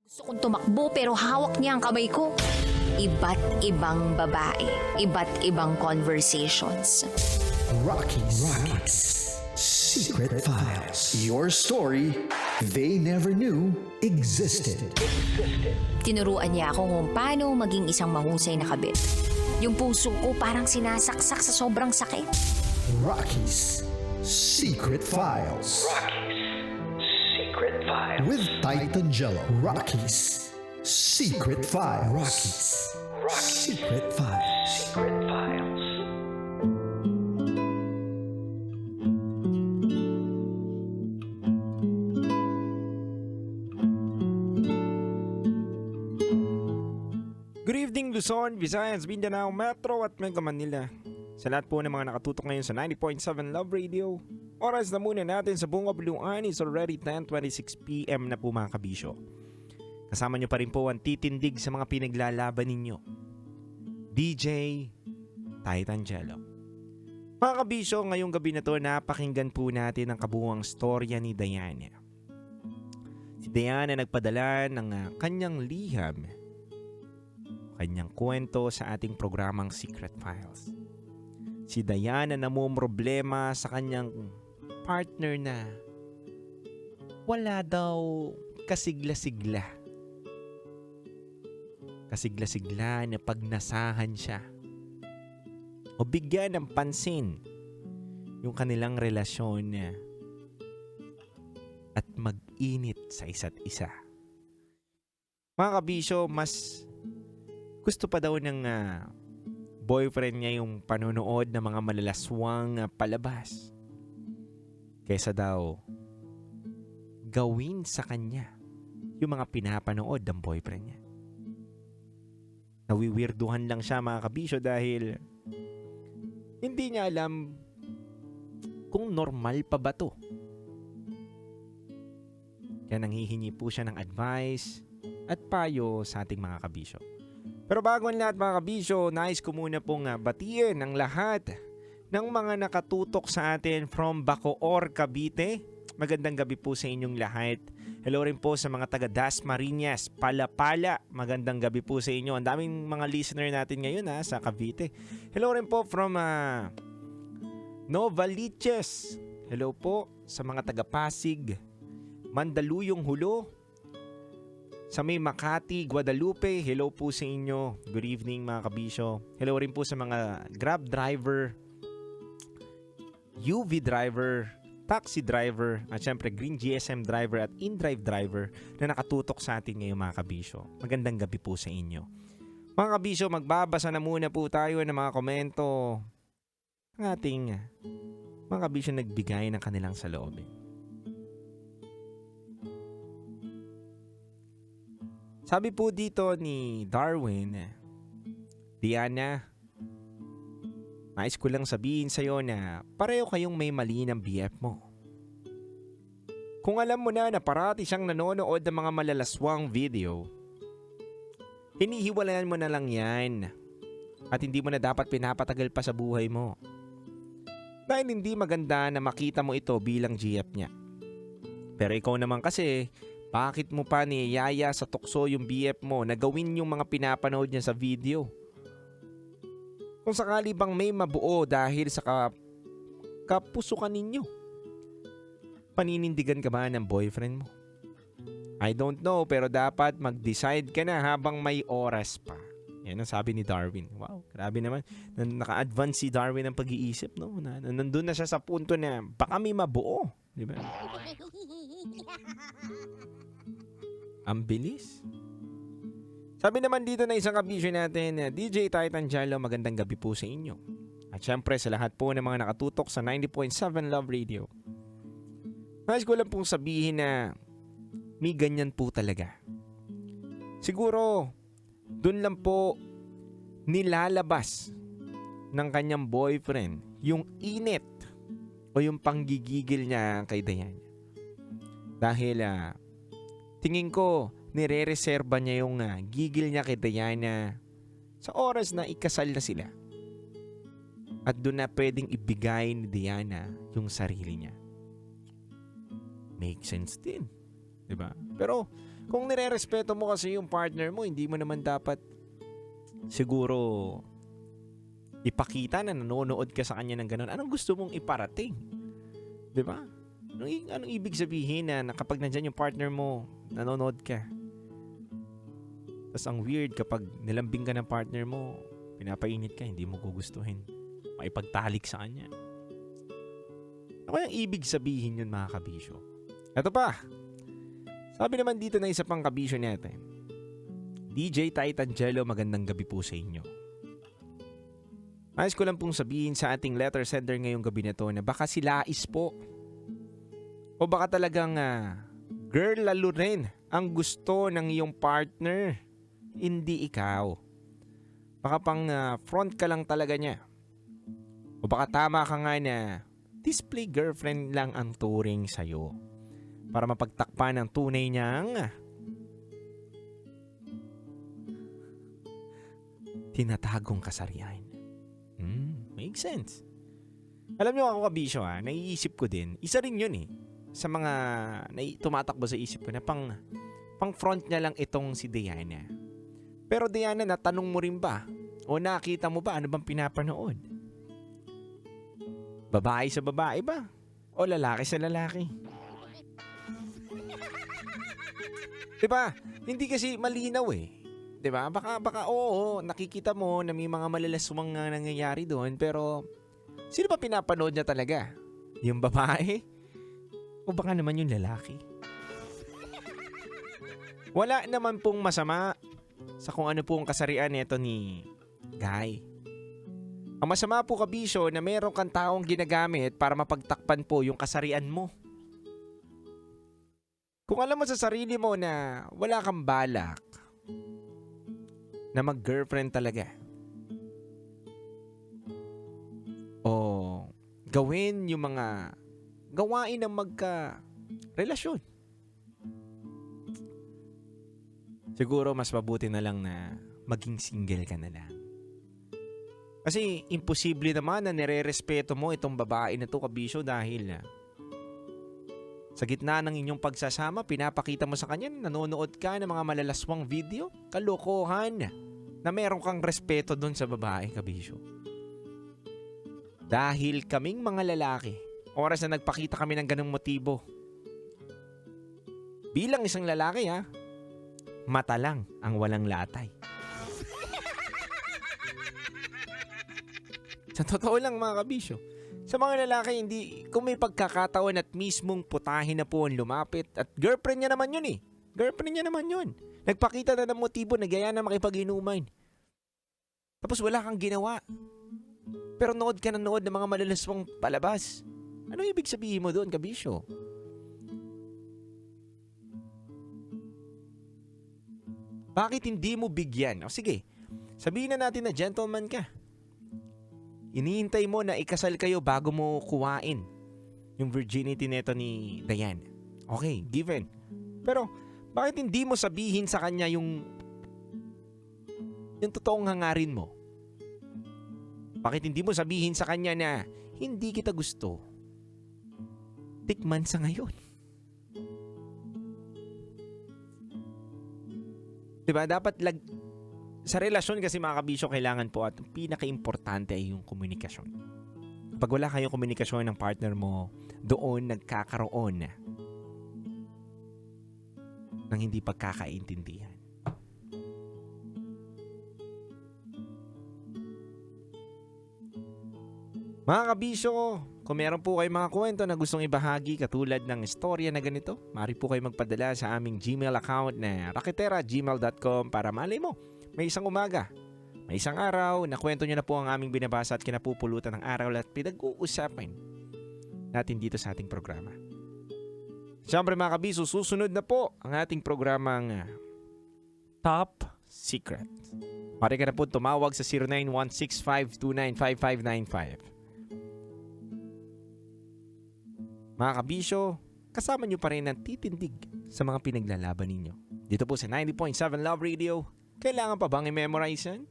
Gusto kong tumakbo pero hawak niya ang kamay ko. Iba't ibang babae, iba't ibang conversations. Rocky's Secret Files. Your story they never knew existed. Tinuruan niya ako kung paano maging isang mahusay na kabit. Yung puso ko parang sinasaksak sa sobrang sakit. Rocky's Secret Files. Secret Files. With Titan Jello. Rocky's Secret Files. Rocky's Secret Files. Secret Files. Good evening Luzon, Visayas, Mindanao, Metro at Mega Manila. Sa lahat po ng mga nakatutok ngayon sa 90.7 Love Radio. Oras na muna natin sa buong kabuluan is already 10:26 PM na po mga kabisyo. Kasama nyo pa rin po ang titindig sa mga pinaglalaban ninyo. DJ Titan Jello. Mga kabisyo, ngayong gabi na to napakinggan po natin ang kabuuang storya ni Diana. Si Diana nagpadala ng kanyang liham, kanyang kwento sa ating programang Secret Files. Si Diana na problema sa kanyang partner na wala daw kasigla-sigla. Kasigla-sigla na pagnasahan siya o bigyan ng pansin yung kanilang relasyon at mag-init sa isa't isa. Mga kabisyo, mas gusto pa daw ng boyfriend niya yung panonood ng mga malalaswang palabas kaysa daw gawin sa kanya yung mga pinapanood ng boyfriend niya. Nawiwirduhan lang siya mga kabisyo dahil hindi niya alam kung normal pa ba to. Kaya nanghihingi po siya ng advice at payo sa ating mga kabisyo. Pero bago ang lahat mga kabisyo, nais ko muna pong batiin ang lahat ng mga nakatutok sa atin from Bacoor, Cavite. Magandang gabi po sa inyong lahat. Hello rin po sa mga taga Dasmariñas, Palapala. Magandang gabi po sa inyo. Ang daming mga listener natin ngayon sa Cavite. Hello rin po from Novaliches. Hello po sa mga taga Pasig, Mandaluyong Hulo. Sa may Makati, Guadalupe, hello po sa inyo. Good evening mga kabisyo. Hello rin po sa mga Grab driver, UV driver, taxi driver, at syempre Green GSM driver at InDrive driver na nakatutok sa atin ngayon mga kabisyo. Magandang gabi po sa inyo. Mga kabisyo, magbabasa na muna po tayo ng mga komento ng ating mga kabisyo nagbigay ng kanilang saloobin. Sabi po dito ni Darwin, Diana, nais ko lang sabihin sa'yo na pareho kayong may mali ng BF mo. Kung alam mo na parati siyang nanonood ng mga malalaswang video, hinihiwalayan mo na lang yan at hindi mo na dapat pinapatagal pa sa buhay mo. Dahil hindi maganda na makita mo ito bilang GF niya. Pero ikaw naman kasi, bakit mo pa niyaya sa tukso yung BF mo na gawin yung mga pinapanood niya sa video? Kung sakali bang may mabuo dahil sa kapusukan ninyo, paninindigan ka ba ng boyfriend mo? I don't know, pero dapat mag-decide ka na habang may oras pa. Yan ang sabi ni Darwin. Wow, grabe naman. Naka-advance si Darwin ng pag-iisip, no? Nandun na siya sa punto na baka may mabuo. Di ba? Ang bilis. Sabi naman dito na isang kabisyo natin, DJ Titan Jello, magandang gabi po sa inyo. At syempre sa lahat po ng mga nakatutok sa 90.7 Love Radio. Nais ko lang pong sabihin na may ganyan po talaga. Siguro, dun lang po nilalabas ng kanyang boyfriend yung init o yung panggigigil niya kay Diana. Dahil tingin ko nire-reserba niya yung gigil niya kay Diana sa oras na ikasal na sila. At doon na pwedeng ibigay ni Diana yung sarili niya. Make sense din. Diba? Pero Kung nire-respeto mo kasi yung partner mo, hindi mo naman dapat siguro ipakita na nanonood ka sa kanya ng ganun. Anong gusto mong iparating? Di ba? Anong ibig sabihin na kapag nandyan yung partner mo, nanonood ka? Tapos ang weird kapag nilambing ka ng partner mo, pinapainit ka, hindi mo gugustuhin. Maipagtalik sa kanya. Ano kayang ibig sabihin yun, mga kabisyo? Ito pa. Sabi naman dito na isa pang kabisyo natin. DJ Titangelo, magandang gabi po sa inyo. Ayos ko lang pong sabihin sa ating letter sender ngayong gabi na to na baka silais po. O baka talagang girl lalo rin ang gusto ng iyong partner. Hindi ikaw. Baka pang front ka lang talaga niya. O baka tama ka nga na display girlfriend lang ang turing sa'yo. Para mapagtakpan ang tunay niyang tinatagong kasarian. Makes sense. Alam niyo ako kabisyo naiisip ko din. Isa rin yun sa mga tumatakbo sa isip ko na pang front niya lang itong si Diana. Pero Diana, natanong mo rin ba? O nakita mo ba ano bang pinapanood? Babae sa babae ba? O lalaki sa lalaki? Diba? Hindi kasi malinaw Diba? Baka oo, nakikita mo na may mga malalaswang nangyayari doon, pero sino ba pinapanood niya talaga? Yung babae? O baka naman yung lalaki? Wala naman pong masama sa kung ano pong kasarian nito ni Guy. Ang masama po kabisyo na meron kang taong ginagamit para mapagtakpan po yung kasarian mo. Kung alam mo sa sarili mo na wala kang balak na mag-girlfriend talaga o gawin yung mga gawain ng magka-relasyon, siguro mas mabuti na lang na maging single ka na lang. Kasi imposible naman na nire-respeto mo itong babae na to kabisyo dahil sa gitna ng inyong pagsasama, pinapakita mo sa kanya na nanonood ka ng mga malalaswang video. Kalokohan na meron kang respeto dun sa babae, kabisyo. Dahil kaming mga lalaki, oras na nagpakita kami ng ganung motibo, bilang isang lalaki mata lang ang walang latay. Sa totoo lang mga kabisyo, sa mga lalaki, hindi, kung may pagkakataon at mismong putahin na po ang lumapit, at girlfriend niya naman yun Girlfriend niya naman yun. Nagpakita na ng motibo, nagaya na makipag-inuman. Tapos wala kang ginawa. Pero nood ka ng mga malalaswang palabas. Ano ibig sabihin mo doon, kabisyo? Bakit hindi mo bigyan? O sige, sabihin na natin na gentleman ka. Inihintay mo na ikasal kayo bago mo kuwain yung virginity neto ni Diane. Okay, given. Pero bakit hindi mo sabihin sa kanya yung totoong hangarin mo? Bakit hindi mo sabihin sa kanya na hindi kita gusto? Tikman sa ngayon. Diba? Dapat sa relasyon kasi mga kabisyo, kailangan po at pinaka-importante ay yung komunikasyon. Pag wala kayong komunikasyon ng partner mo, doon nagkakaroon ng hindi pagkakaintindihan. Mga kabisyo, kung meron po kayong mga kwento na gustong ibahagi katulad ng istorya na ganito, maaari po kayo magpadala sa aming Gmail account na raketera@gmail.com para malay mo, may isang umaga, may isang araw na kwento nyo na po ang aming binabasa at kinapupulutan ng araw at pinag-uusapan natin dito sa ating programa. Siyempre mga kabisyo, susunod na po ang ating programang Top Secret. Maaari ka na po tumawag sa 0916-529-5595. Mga kabisyo, kasama nyo pa rin ang titindig sa mga pinaglalaban ninyo. Dito po sa 90.7 Love Radio. Kailangan pa bang i-memorize yan?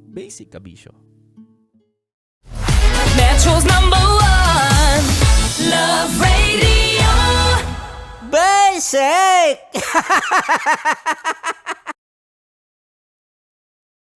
Basic, kabisyo. Metro's #1 Love Radio. Berserk!